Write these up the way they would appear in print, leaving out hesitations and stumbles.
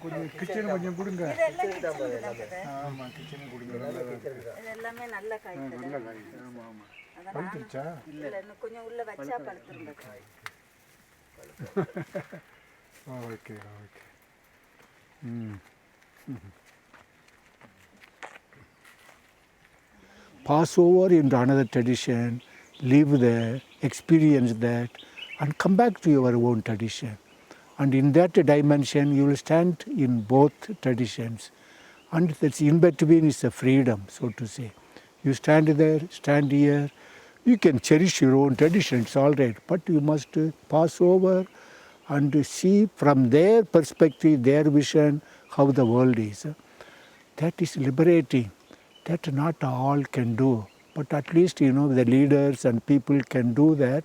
கொஞ்சம் கிச்சன் கொஞ்சம் கொடுங்க. ஆமாம், கிச்சன் கொடுங்க. எல்லாமே நல்ல காய். நல்ல காய். ஆமாம் ஆமாம். பழுத்துருச்சா? இல்லை, இன்னும் கொஞ்சம் உள்ள வச்சா பழுத்துருங்க காய். Okay okay. Pass over into another tradition, live there, experience that, and come back to your own tradition. And in that dimension, you will stand in both traditions. And that's in between is the freedom, so to say. You stand there, stand here. You can cherish your own tradition, it's all right. But you must pass over and see from their perspective, their vision, how the world is. That is liberating. That not all can do. But at least, the leaders and people can do that.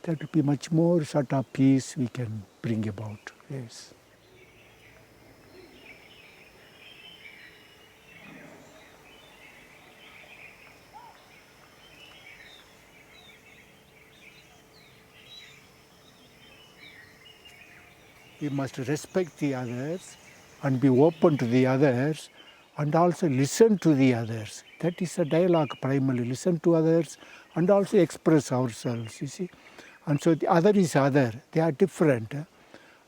That will be much more sort of peace we can bring about. Yes. We must respect the others and be open to the others and also listen to the others. That is a dialogue primarily. Listen to others and also express ourselves, you see. And so the other is other. They are different.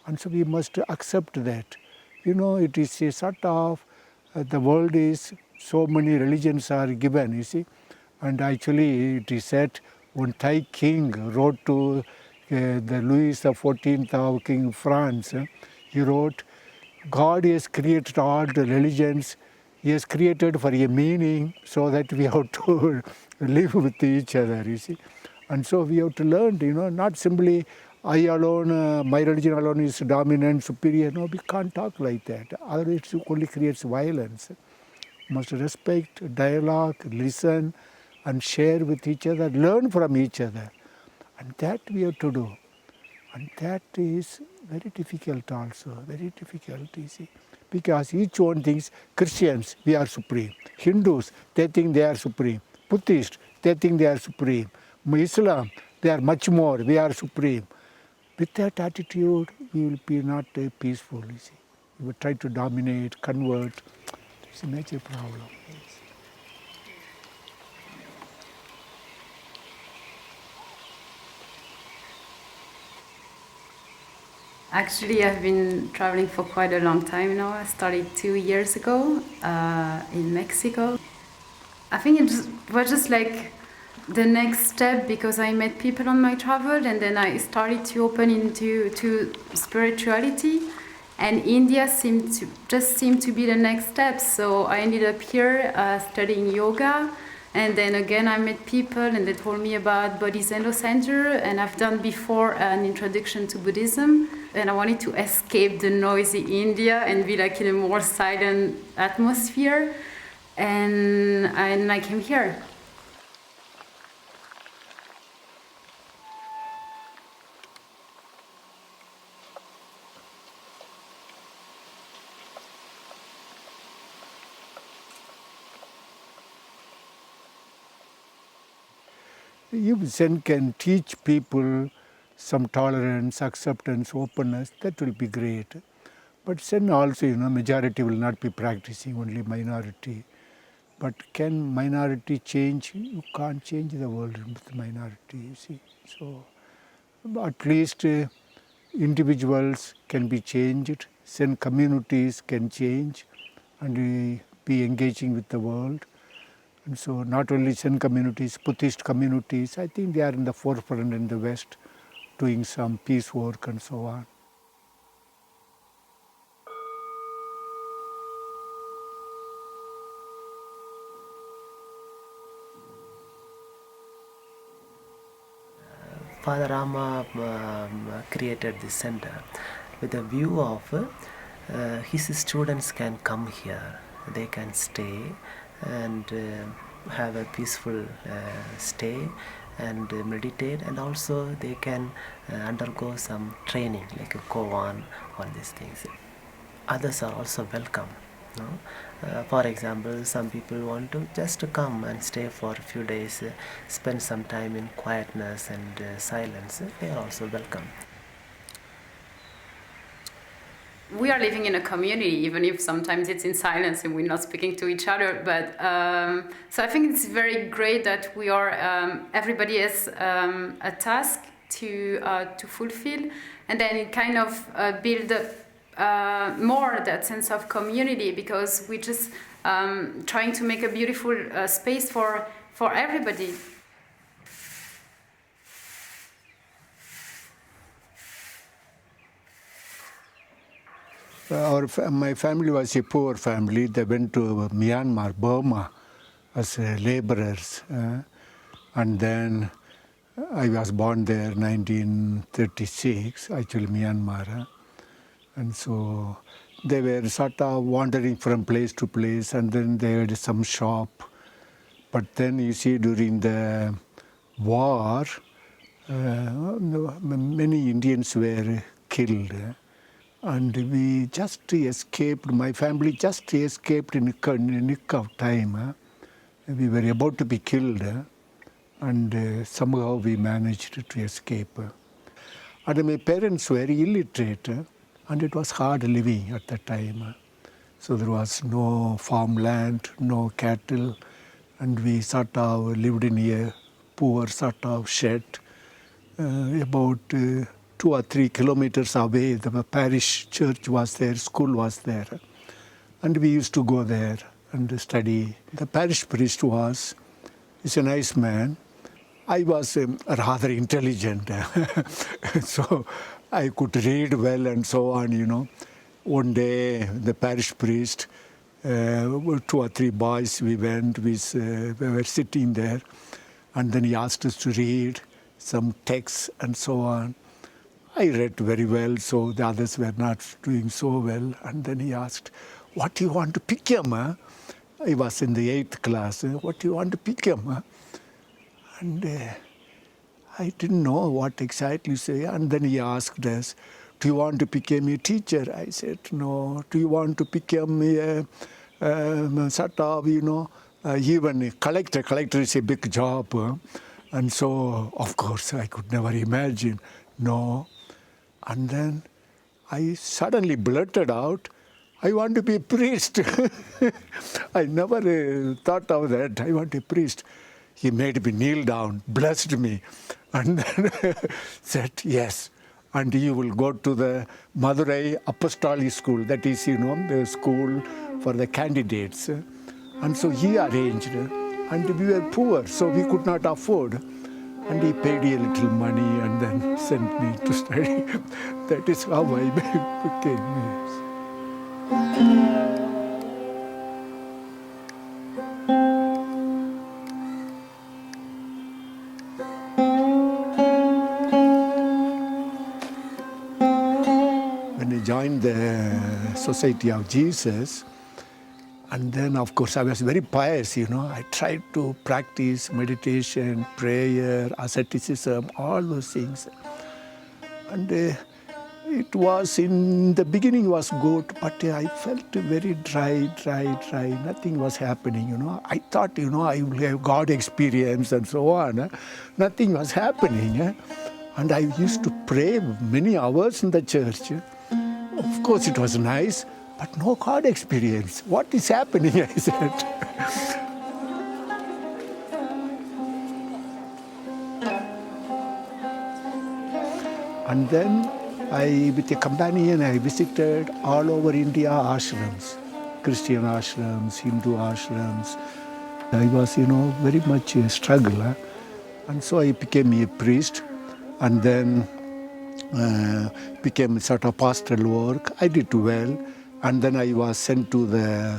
And so we must accept that. It is a sort of, the world is, so many religions are given, you see. And actually it is said, one Thai king wrote to the Louis XIV of King France. He wrote, God has created all the religions. He has created for a meaning so that we have to live with each other, you see. And so we have to learn, not simply I alone, my religion alone is dominant, superior. No, we can't talk like that. Otherwise it only creates violence. We must respect, dialogue, listen and share with each other, learn from each other. And that we have to do. And that is very difficult also, very difficult, you see. Because each one thinks, Christians, we are supreme. Hindus, they think they are supreme. Buddhists, they think they are supreme. Islam, they are much more, we are supreme. With that attitude, we will be not peaceful, you see. We will try to dominate, convert. It's a major problem. Actually, I've been traveling for quite a long time now. I started 2 years ago in Mexico. I think it was just like the next step because I met people on my travel and then I started to open into spirituality. And India seemed to be the next step. So I ended up here studying yoga. And then again, I met people and they told me about Bodhi Sangha Center. And I've done before an introduction to Buddhism. And I wanted to escape the noisy India and be like in a more silent atmosphere. And I came here. If Zen can teach people some tolerance, acceptance, openness, that will be great. But Zen also, majority will not be practicing, only minority. But can minority change? You can't change the world with minority, you see. So at least individuals can be changed, Zen communities can change and be engaging with the world. And so not only Zen communities, Buddhist communities, I think they are in the forefront in the West, doing some peace work and so on. Father Rama created this center with a view of his students can come here, they can stay and have a peaceful stay and meditate, and also they can undergo some training like a koan, all these things. Others are also welcome. For example, some people want to just come and stay for a few days, spend some time in quietness and silence. They are also welcome. we are living in a community, even if sometimes it's in silence and we're not speaking to each other. But so I think it's very great that we are. Everybody has a task to fulfill, and then it kind of build more that sense of community, because we just trying to make a beautiful space for everybody. My family was a poor family. They went to Myanmar, Burma, as laborers. And then I was born there 1936, actually Myanmar. And so they were sort of wandering from place to place, and then they had some shop. But then you see, during the war, many Indians were killed. And we just escaped, my family just escaped in a nick of time. We were about to be killed, and somehow we managed to escape. And my parents were illiterate, and it was hard living at that time. So there was no farmland, no cattle, and we sort of lived in a poor sort of shed about 2 or 3 kilometers away. The parish church was there, school was there, and we used to go there and study. The parish priest is a nice man. I was rather intelligent, so I could read well and so on, you know. One day, the parish priest, 2 or 3 boys, we were sitting there, and then he asked us to read some texts and so on. I read very well, so the others were not doing so well. And then he asked, "What do you want to become?" I was in the 8th class. "What do you want to become?" And I didn't know what exactly to say. And then he asked us, "Do you want to become a teacher?" I said, "No." "Do you want to become a sort of, you know, even a collector?" Collector is a big job. And so, of course, I could never imagine, no. And then I suddenly blurted out, "I want to be a priest." I never thought of that. I want a priest. He made me kneel down, blessed me, and then said, "Yes, and you will go to the Madurai Apostolic School." That is, you know, the school for the candidates. And so he arranged, and we were poor, so we could not afford. And he paid a little money and then sent me to study. That is how I became this. When I joined the Society of Jesus, and then, of course, I was very pious, you know. I tried to practice meditation, prayer, asceticism, all those things. And it was, in the beginning was good, but I felt very dry. Nothing was happening, you know. I thought, you know, I will have God experience and so on. Nothing was happening. And I used to pray many hours in the church. Of course, it was nice, but no God experience. What is happening, I said. And then with a companion, I visited all over India ashrams, Christian ashrams, Hindu ashrams. I was, you know, very much a struggle. And so I became a priest, and then became sort of pastoral work. I did well. And then I was sent to the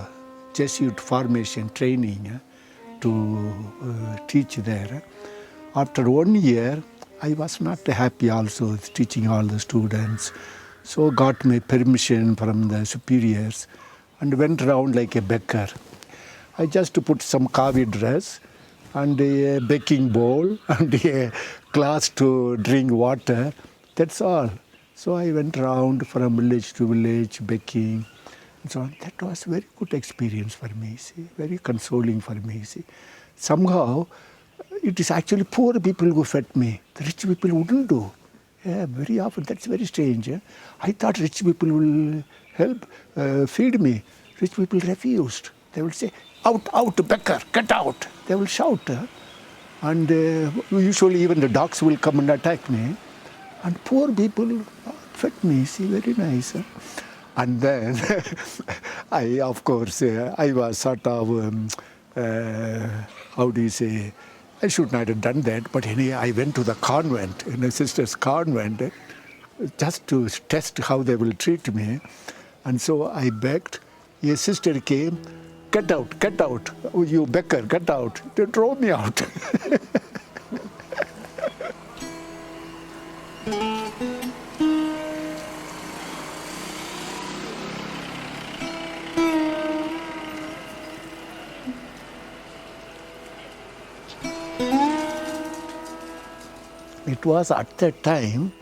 Jesuit formation training to teach there. After 1 year, I was not happy also with teaching all the students. So got my permission from the superiors and went around like a beggar. I just put some kavi dress and a baking bowl and a glass to drink water. That's all. So I went around from village to village, baking, and so on. That was a very good experience for me, see, very consoling for me, see. Somehow, it is actually poor people who fed me. The rich people wouldn't do. Yeah, very often. That's very strange. I thought rich people will help, feed me. Rich people refused. They will say, out, out, beggar, get out. They will shout. And usually even the dogs will come and attack me. And poor people fed me, see, very nice. And then, of course, I was sort of, how do you say, I should not have done that, but anyway, I went to the convent, in a sister's convent, just to test how they will treat me. And so I begged. A sister came, get out, oh, you beggar, get out. They drove me out. It was at that time,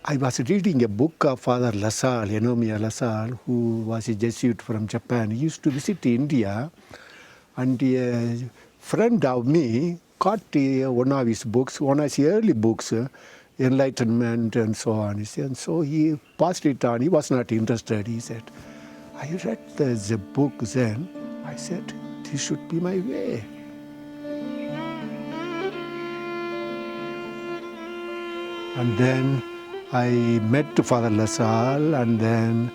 I was reading a book of Father LaSalle, Enomia LaSalle, who was a Jesuit from Japan. He used to visit India, and a friend of me got one of his books, one of his early books, Enlightenment and so on. And so he passed it on. He was not interested. He said, I read the book then. I said, this should be my way. And then I met Father LaSalle, and then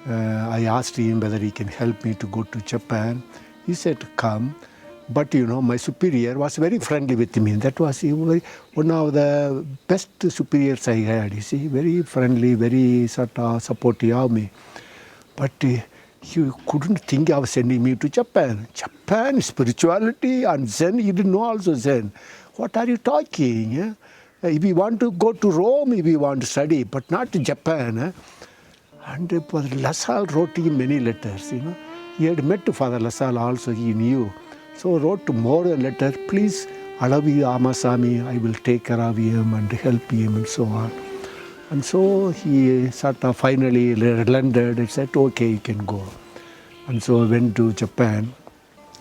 I asked him whether he can help me to go to Japan. He said, come. But my superior was very friendly with me. That was one of the best superiors I had. You see, very friendly, very sort of supportive of me. But he couldn't think of sending me to Japan. Japan, spirituality and Zen, he didn't know also Zen. What are you talking? Yeah? If you want to go to Rome, if you want to study, but not to Japan. And Father LaSalle wrote him many letters. He had met Father LaSalle also, he knew. So wrote more a letter, please allow me Ama Samy, I will take care of him and help him and so on. And so he sort of finally relented and said, okay, you can go. And so I went to Japan.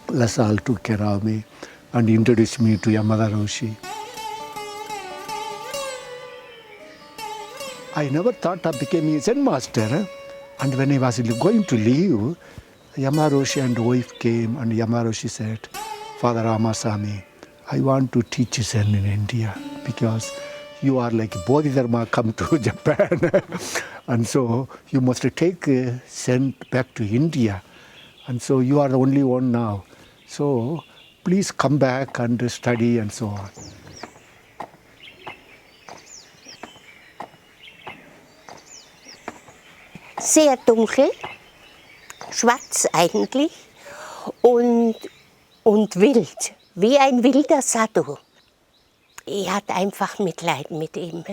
LaSalle took care of me and introduced me to Ramana Maharishi. I never thought of becoming a Zen master. And when I was going to leave, Ramana Maharishi and wife came, and Ramana Maharishi said, Father Ama Samy, I want to teach Zen in India because you are like Bodhidharma come to Japan. And so you must take Zen back to India. And so you are the only one now. So please come back and study and so on. Sehr dunkel, schwarz eigentlich und wild, wie ein wilder Sadhu. Ich hatte einfach Mitleid mit ihm,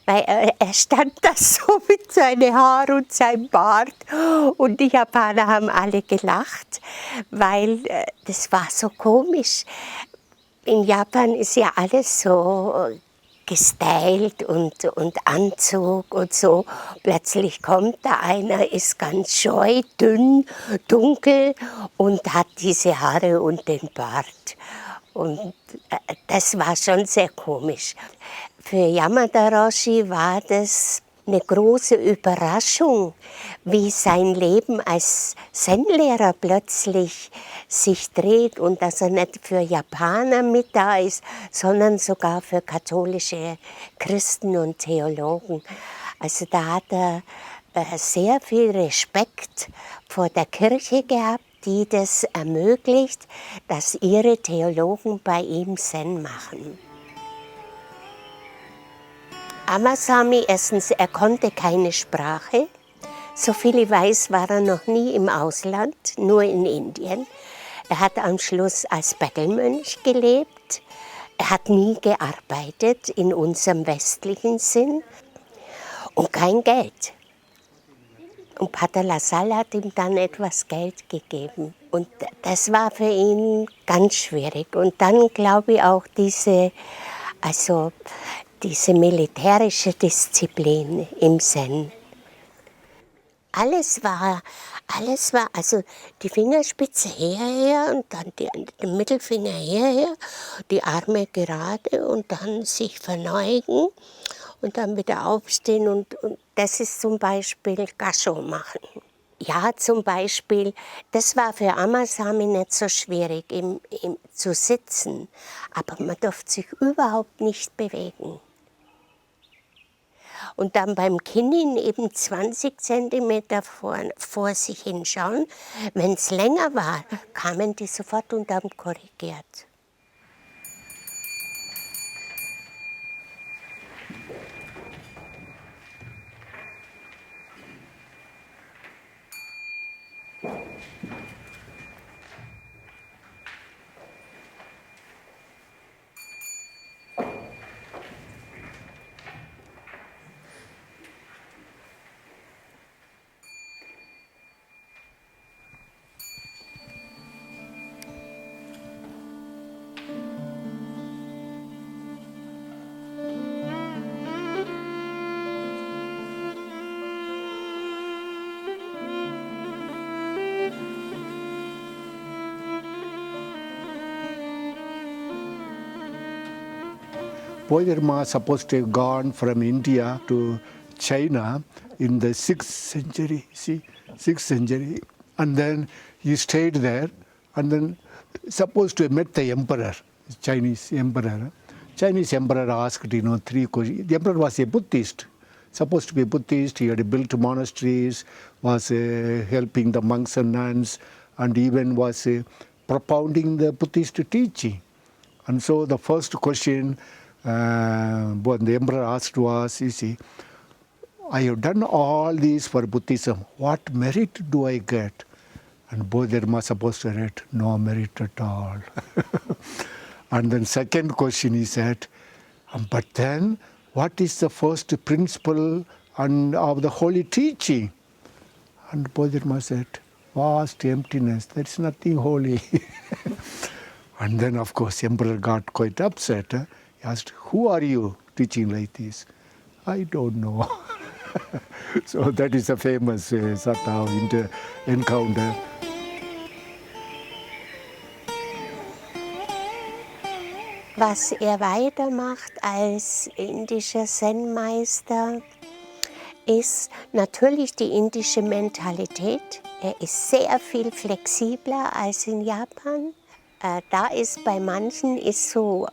weil er stand da so mit seinen Haaren und seinem Bart und die Japaner haben alle gelacht, weil das war so komisch. In Japan ist ja alles so gestylt und Anzug und so. Plötzlich kommt da einer, ist ganz scheu, dünn, dunkel und hat diese Haare und den Bart. Und das war schon sehr komisch. Für Ramana Maharishi war das eine große Überraschung, wie sein Leben als Zen-Lehrer plötzlich sich dreht und dass er nicht für Japaner mit da ist, sondern sogar für katholische Christen und Theologen. Also da hat er sehr viel Respekt vor der Kirche gehabt, die das ermöglicht, dass ihre Theologen bei ihm Zen machen. Ama Samy, erstens, er konnte keine Sprache. So viel ich weiß, war er noch nie im Ausland, nur in Indien. Er hat am Schluss als Bettelmönch gelebt. Er hat nie gearbeitet in unserem westlichen Sinn und kein Geld. Und Pater LaSalle hat ihm dann etwas Geld gegeben. Und das war für ihn ganz schwierig. Und dann glaube ich auch diese militärische Disziplin im Zen. Alles war, also die Fingerspitze hierher und dann den Mittelfinger hierher, die Arme gerade und dann sich verneigen und dann wieder aufstehen und das ist zum Beispiel Gasho machen. Ja, zum Beispiel, das war für Ama Samy nicht so schwierig, zu sitzen, aber man durfte sich überhaupt nicht bewegen. Und dann beim Kinn eben 20 Zentimeter vor sich hinschauen. Wenn es länger war, kamen die sofort und haben korrigiert. Bodhi was supposed to have gone from India to China in the 6th century, 6th century. And then he stayed there and then supposed to have met the emperor, Chinese emperor. Chinese emperor asked, 3 questions. The emperor was a Buddhist, supposed to be a Buddhist. He had built monasteries, was helping the monks and nuns, and even was propounding the Buddhist teaching. And so the first question the emperor asked was, I have done all these for Buddhism. What merit do I get? And Bodhidharma was supposed to write, no merit at all. And then second question he said, but then what is the first principle of the holy teaching? And Bodhidharma said, vast emptiness, there is nothing holy. And then of course emperor got quite upset. He asked, who are you teaching like this? I don't know. So that is a famous sort of encounter. Was weitermacht als indischer Zen-Meister, ist natürlich die indische Mentalität. Ist sehr viel flexibler als in Japan. Da ist bei manchen so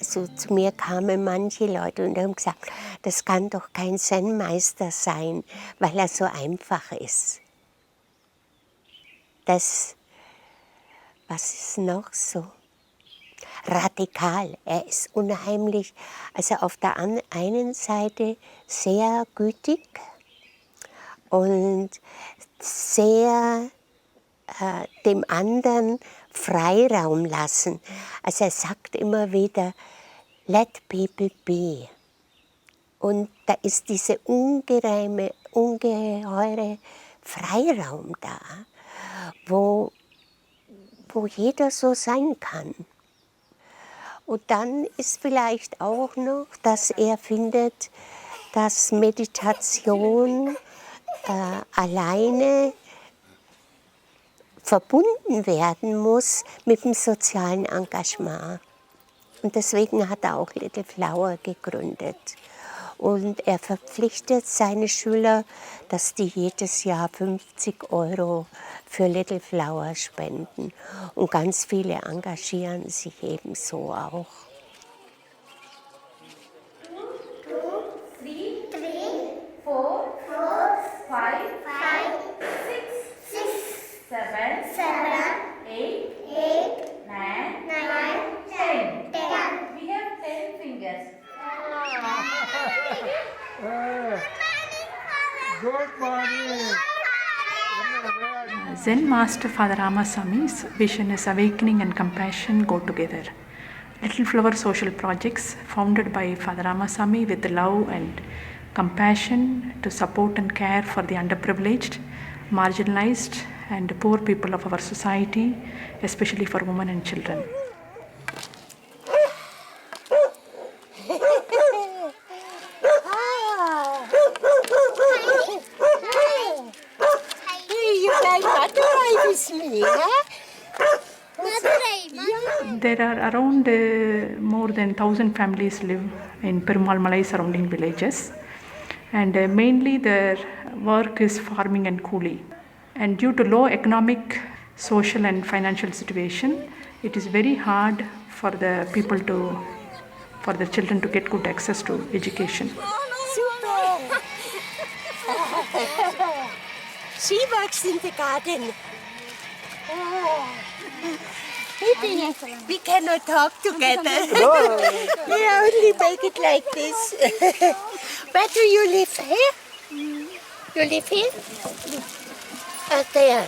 zu mir kamen manche Leute und haben gesagt, das kann doch kein Zen-Meister sein, weil er so einfach ist. Was ist noch so? Radikal. Er ist unheimlich, also auf der einen Seite sehr gütig und sehr dem anderen Freiraum lassen. Also er sagt immer wieder, let people be. Und da ist dieser ungeheure Freiraum da, wo jeder so sein kann. Und dann ist vielleicht auch noch, dass er findet, dass Meditation alleine verbunden werden muss mit dem sozialen Engagement. Und deswegen hat er auch Little Flower gegründet. Und er verpflichtet seine Schüler, dass die jedes Jahr 50 € für Little Flower spenden. Und ganz viele engagieren sich ebenso auch. 2, 3, 4, 5, 6, 7, 8, 9, 10. We have 10 fingers. Good morning. Zen Master Father Ama Samy's vision is awakening and compassion go together. Little Flower social projects founded by Father Ama Samy with love and compassion to support and care for the underprivileged, marginalized and poor people of our society, especially for women and children. There are around more than 1,000 families live in Perumal Malai surrounding villages, and mainly their work is farming and coolie. And due to low economic, social and financial situation, it is very hard for the children to get good access to education. Super! She works in the garden. We cannot talk together. We only make it like this. Where do you live? Here? You live here? There.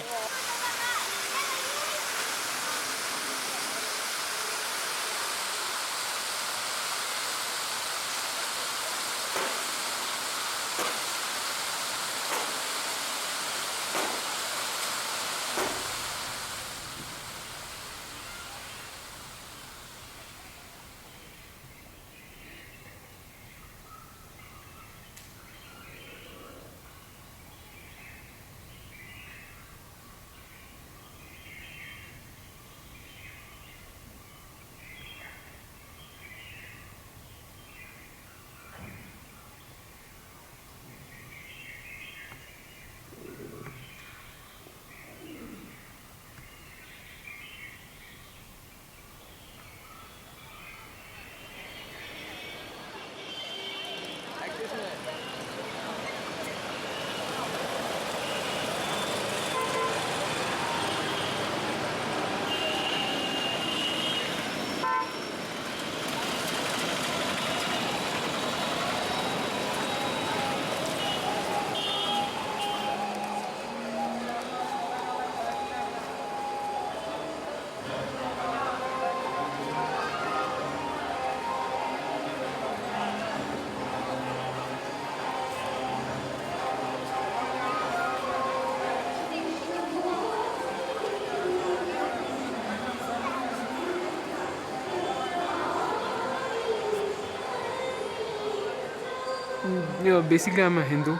Basically I'm a Hindu.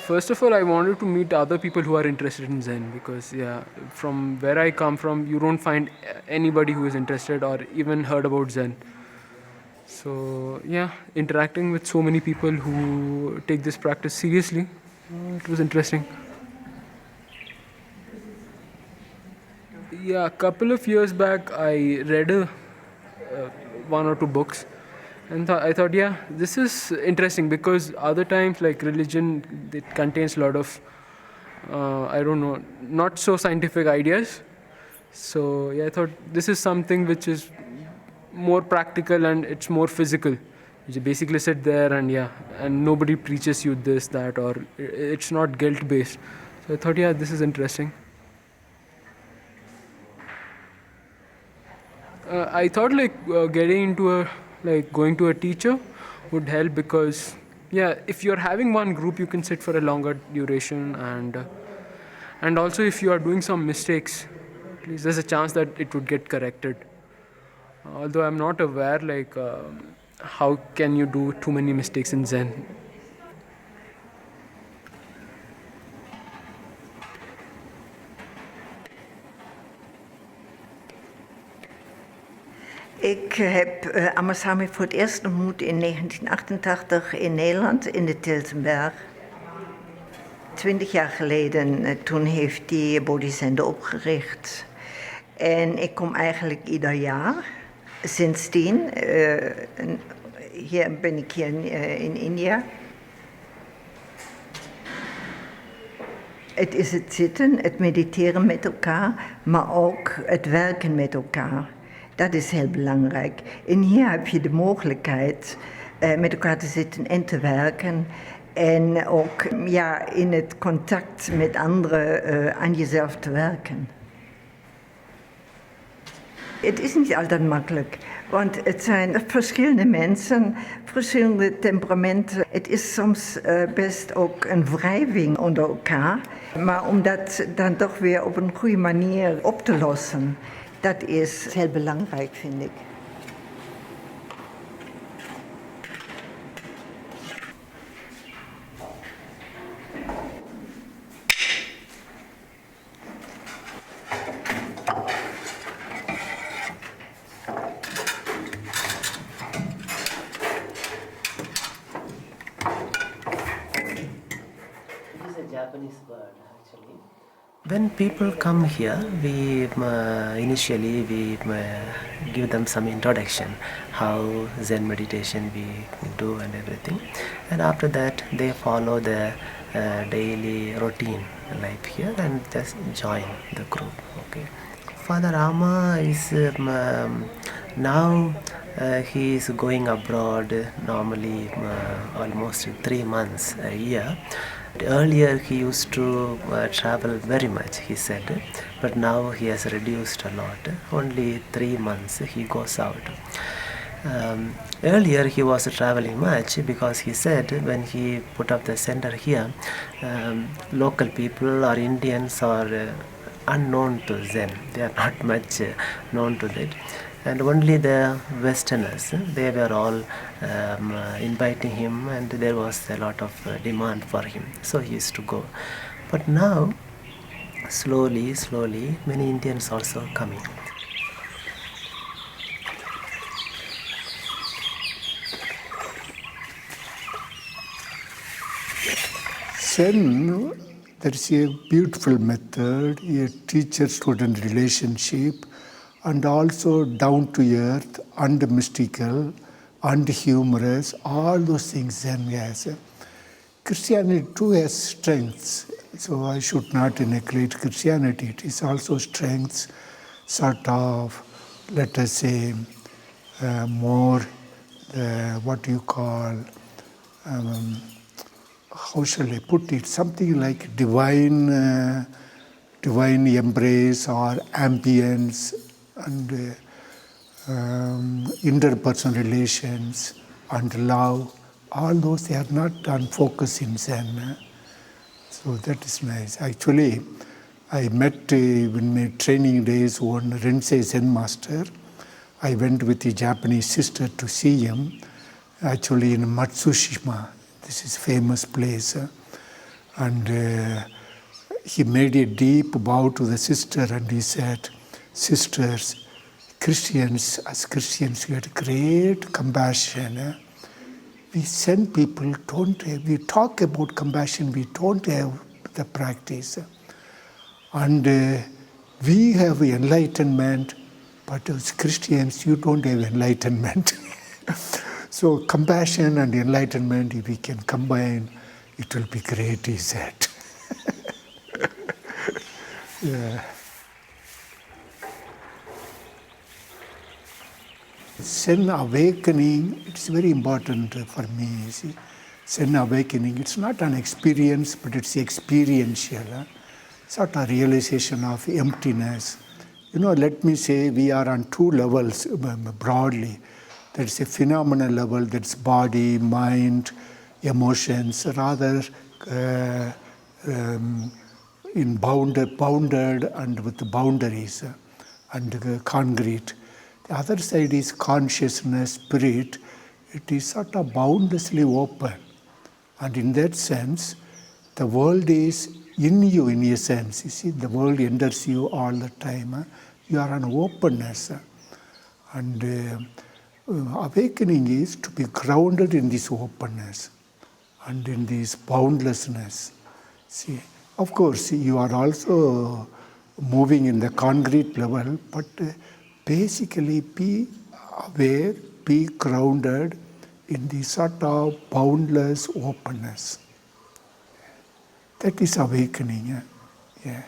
First of all, I wanted to meet other people who are interested in Zen, because from where I come from, you don't find anybody who is interested or even heard about Zen. So interacting with so many people who take this practice seriously, it was interesting. A couple of years back I read one or two books, and I thought, this is interesting, because other times, like religion, it contains a lot of not so scientific ideas. So I thought this is something which is more practical and it's more physical. You basically sit there and nobody preaches you this, that, or it's not guilt based. So I thought, this is interesting. I thought getting into going to a teacher would help, because if you're having one group, you can sit for a longer duration, and also if you are doing some mistakes, at least there's a chance that it would get corrected. Although I'm not aware how can you do too many mistakes in Zen. Ik heb Ama Samy voor het eerst ontmoet in 1988 in Nederland, in de Tilsenberg. 20 jaar geleden, toen heeft hij Bodhi Sangha opgericht. En ik kom eigenlijk ieder jaar. Sindsdien, ben ik hier in India. Het is het zitten, het mediteren met elkaar, maar ook het werken met elkaar. Dat is heel belangrijk. En hier heb je de mogelijkheid met elkaar te zitten en te werken. En ook in het contact met anderen aan jezelf te werken. Het is niet altijd makkelijk, want het zijn verschillende mensen, verschillende temperamenten. Het is soms best ook een wrijving onder elkaar. Maar om dat dan toch weer op een goede manier op te lossen, dat is heel belangrijk, vind ik. Japanese word actually. When people come here, we initially give them some introduction, how Zen meditation we do and everything, and after that they follow the daily routine life here and just join the group. Okay. Father Rama is now he is going abroad normally almost 3 months a year. Earlier he used to travel very much, he said, but now he has reduced a lot. Only 3 months he goes out. Earlier he was traveling much because he said when he put up the center here, local people or Indians are unknown to Zen. They are not much known to that. And only the Westerners, they were all inviting him, and there was a lot of demand for him. So he used to go. But now, slowly, many Indians also coming. Zen, there is a beautiful method, a teacher-student relationship, and also down-to-earth and mystical and humorous, all those things Zen has. Christianity too has strengths, so I should not neglect Christianity. It is also strengths, sort of, let us say, more, what you call, how shall I put it, something like divine embrace or ambience and interpersonal relations and love. All those, they are not on focus in Zen. So that is nice. Actually, I met in my training days one Rensei Zen master. I went with a Japanese sister to see him, actually in Matsushima. This is a famous place. And he made a deep bow to the sister and he said, "Sisters, Christians, as Christians, we had great compassion. We send people, we talk about compassion, we don't have the practice. And we have enlightenment, but as Christians, you don't have enlightenment." So compassion and enlightenment, if we can combine, it will be great, he said. Yeah. Zen awakening, it's very important for me. You see, Zen awakening, it's not an experience, but it's experiential. Sort of realization of emptiness. Let me say we are on two levels broadly. There's a phenomenal level, that's body, mind, emotions, rather in bounded and with boundaries and concrete. The other side is consciousness, spirit. It is sort of boundlessly open. And in that sense, the world is in you in a sense. You see, the world enters you all the time. You are an openness. And awakening is to be grounded in this openness and in this boundlessness. See, of course, you are also moving in the concrete level, but basically be aware, be grounded in this sort of boundless openness. That is awakening. Yeah.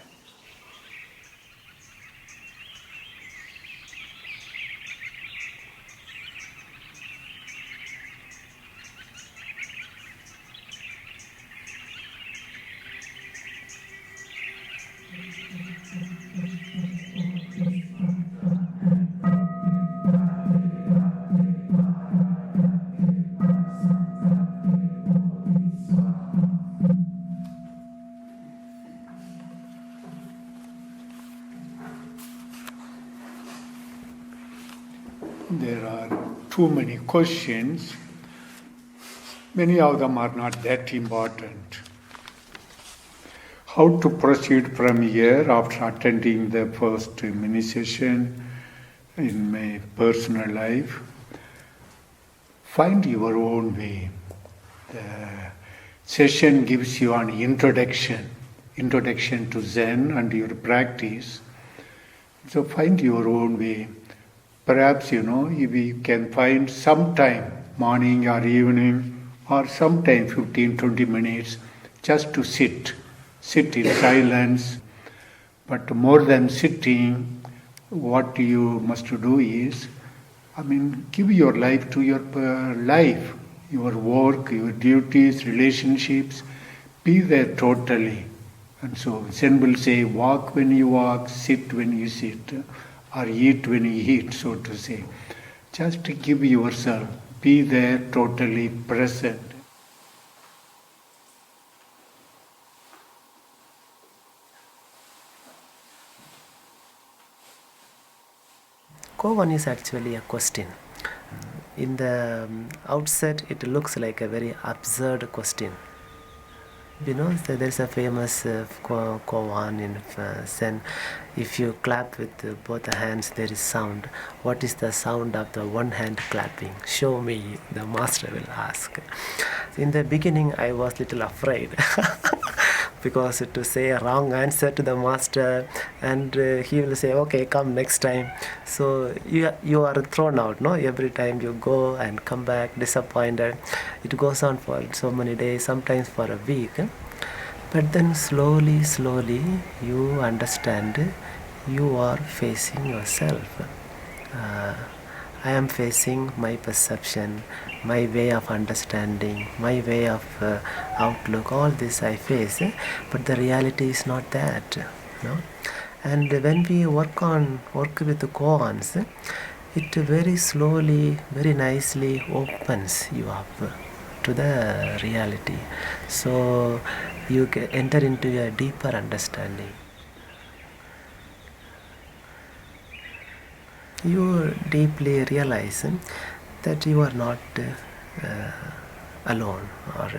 There are too many questions. Many of them are not that important. How to proceed from here after attending the first mini session in my personal life? Find your own way. session gives you an introduction to Zen and your practice. So find your own way. Perhaps, if you can find some time, morning or evening, or sometime 15-20 minutes, just to sit in silence. But more than sitting, what you must do is, give your life to your life, your work, your duties, relationships, be there totally. And so Zen will say, walk when you walk, sit when you sit, or eat when you eat, so to say. Just give yourself, be there totally present. Koan is actually a question. In the outset, it looks like a very absurd question. There's a famous koan in Zen. If you clap with both the hands, there is sound. What is the sound of the one hand clapping? Show me, the master will ask. In the beginning, I was little afraid because to say a wrong answer to the master, and he will say, okay, come next time. So you are thrown out, no? Every time you go and come back disappointed. It goes on for so many days, sometimes for a week. But then slowly, you understand you are facing yourself. I am facing my perception, my way of understanding, my way of outlook, all this I face, but the reality is not that. No? And when we work with the koans, it very slowly, very nicely opens you up to the reality. So you enter into a deeper understanding. You deeply realize that you are not alone, or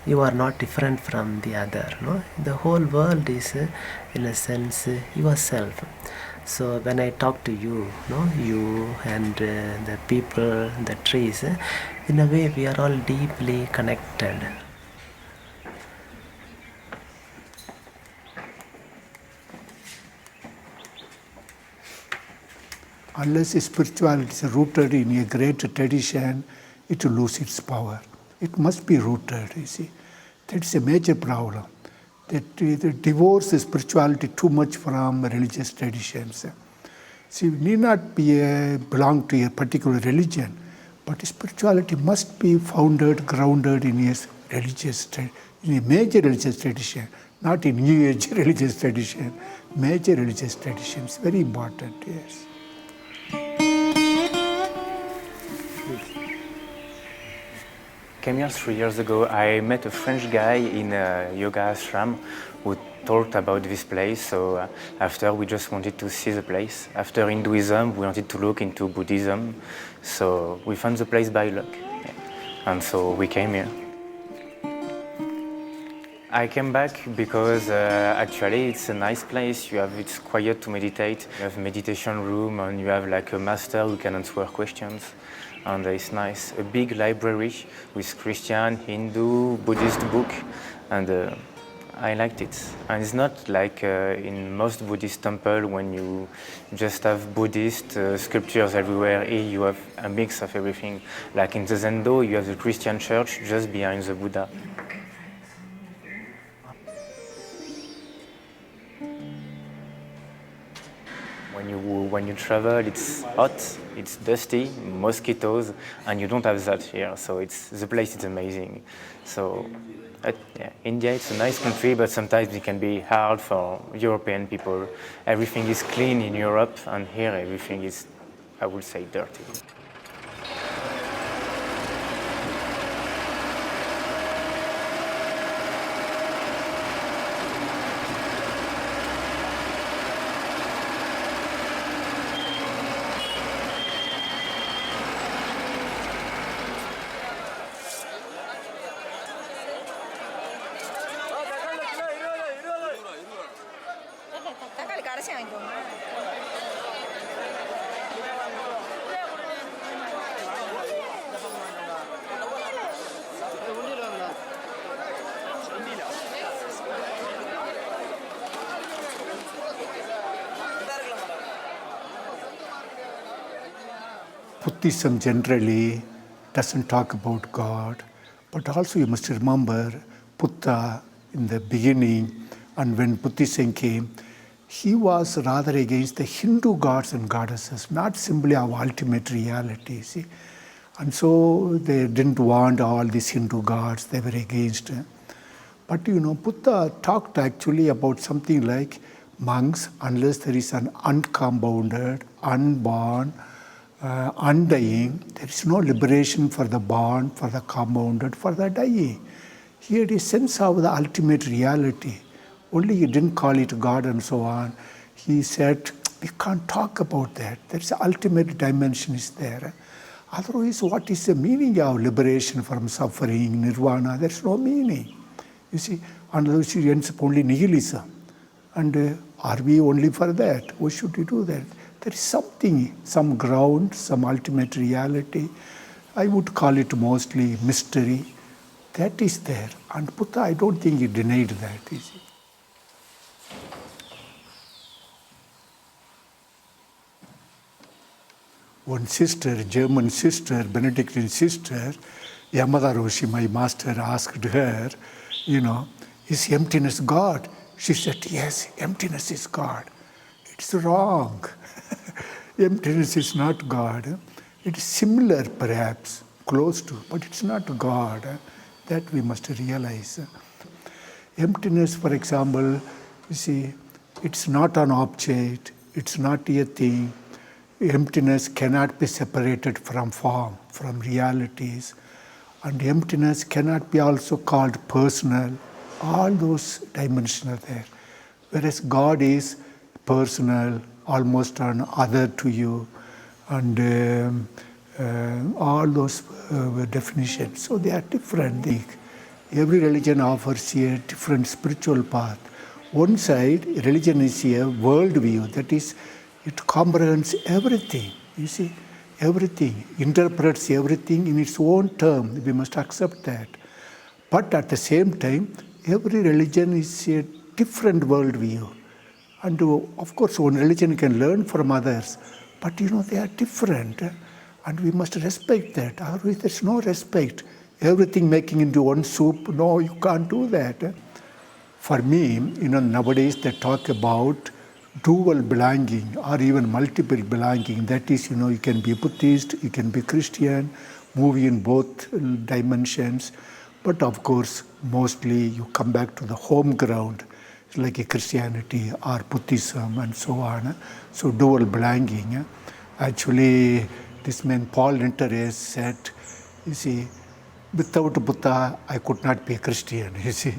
you are not different from the other. No? The whole world is, in a sense, yourself. So when I talk to you, you and the people, the trees, in a way we are all deeply connected. Unless spirituality is rooted in a great tradition, it will lose its power. It must be rooted, you see. That's a major problem. That it divorces spirituality too much from religious traditions. See, we need not belong to a particular religion, but spirituality must be grounded in a major religious tradition, not in New Age religious tradition. Major religious traditions, very important, yes. Came here 3 years ago. I met a French guy in a yoga ashram who talked about this place. So after, we just wanted to see the place. After Hinduism, we wanted to look into Buddhism. So we found the place by luck. And so we came here. I came back because actually it's a nice place. It's quiet to meditate. You have a meditation room and you have like a master who can answer questions. And it's nice. A big library with Christian, Hindu, Buddhist book, and I liked it. And it's not like in most Buddhist temples when you just have Buddhist sculptures everywhere. Here you have a mix of everything. Like in the Zendo, you have the Christian church just behind the Buddha. When you travel, it's hot, it's dusty, mosquitoes, and you don't have that here. So the place is amazing. So India, it's a nice country, but sometimes it can be hard for European people. Everything is clean in Europe, and here everything is, I would say, dirty. Buddhism generally doesn't talk about God, but also you must remember Buddha in the beginning, and when Buddhism came, he was rather against the Hindu gods and goddesses, not simply our ultimate reality, see. And so they didn't want all these Hindu gods, they were against. But Buddha talked actually about something like monks, unless there is an uncompounded, unborn, undying, there is no liberation for the born, for the compounded, for the dying. He had a sense of the ultimate reality. Only he didn't call it God and so on. He said, we can't talk about that. There's the ultimate dimension is there. Otherwise, what is the meaning of liberation from suffering, nirvana? There's no meaning. You see, unless it ends up only nihilism. And are we only for that? Why should we do that? There is something, some ground, some ultimate reality. I would call it mostly mystery. That is there. And Buddha, I don't think he denied that, you see. One sister, German sister, Benedictine sister, Yamada Roshi, my master, asked her, is emptiness God? She said, yes, emptiness is God. It's wrong. Emptiness is not God. It is similar, perhaps, close to, but it's not God. That we must realize. Emptiness, for example, you see, it's not an object, it's not a thing. Emptiness cannot be separated from form, from realities. And emptiness cannot be also called personal. All those dimensions are there. Whereas God is personal, almost an other to you, and all those definitions. So they are different. Every religion offers a different spiritual path. One side, religion is a worldview, that is, it comprehends everything, you see, everything, interprets everything in its own term. We must accept that. But at the same time, every religion is a different worldview. And of course, one religion can learn from others, but they are different. And we must respect that. Otherwise, there's no respect. Everything making into one soup, no, you can't do that. For me, nowadays they talk about dual belonging or even multiple belonging. That is, you can be Buddhist, you can be Christian, move in both dimensions. But of course, mostly you come back to the home ground, like a Christianity or Buddhism and so on. So dual belonging. Actually, this man Paul Interest said, you see, without Buddha, I could not be a Christian, you see.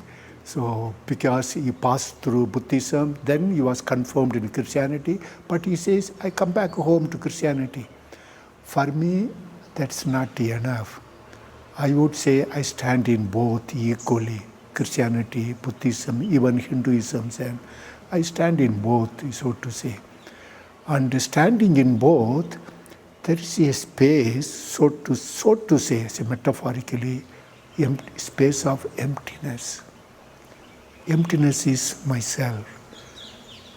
So, because he passed through Buddhism, then he was confirmed in Christianity, but he says, I come back home to Christianity. For me, that's not enough. I would say I stand in both equally, Christianity, Buddhism, even Hinduism, and I stand in both, so to say. And standing in both, there is a space, so to say, metaphorically, space of emptiness. Emptiness is myself.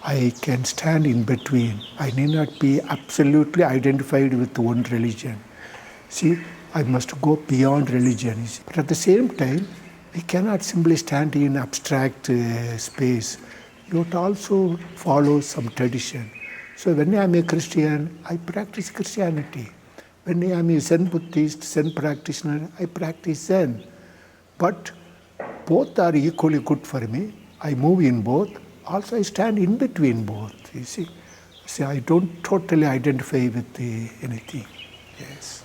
I can stand in between. I need not be absolutely identified with one religion. See, I must go beyond religion. But at the same time, we cannot simply stand in abstract space. You have to also follow some tradition. So when I am a Christian, I practice Christianity. When I am a Zen Buddhist, Zen practitioner, I practice Zen. But both are equally good for me. I move in both. Also, I stand in between both, you see. So I don't totally identify with anything. Yes.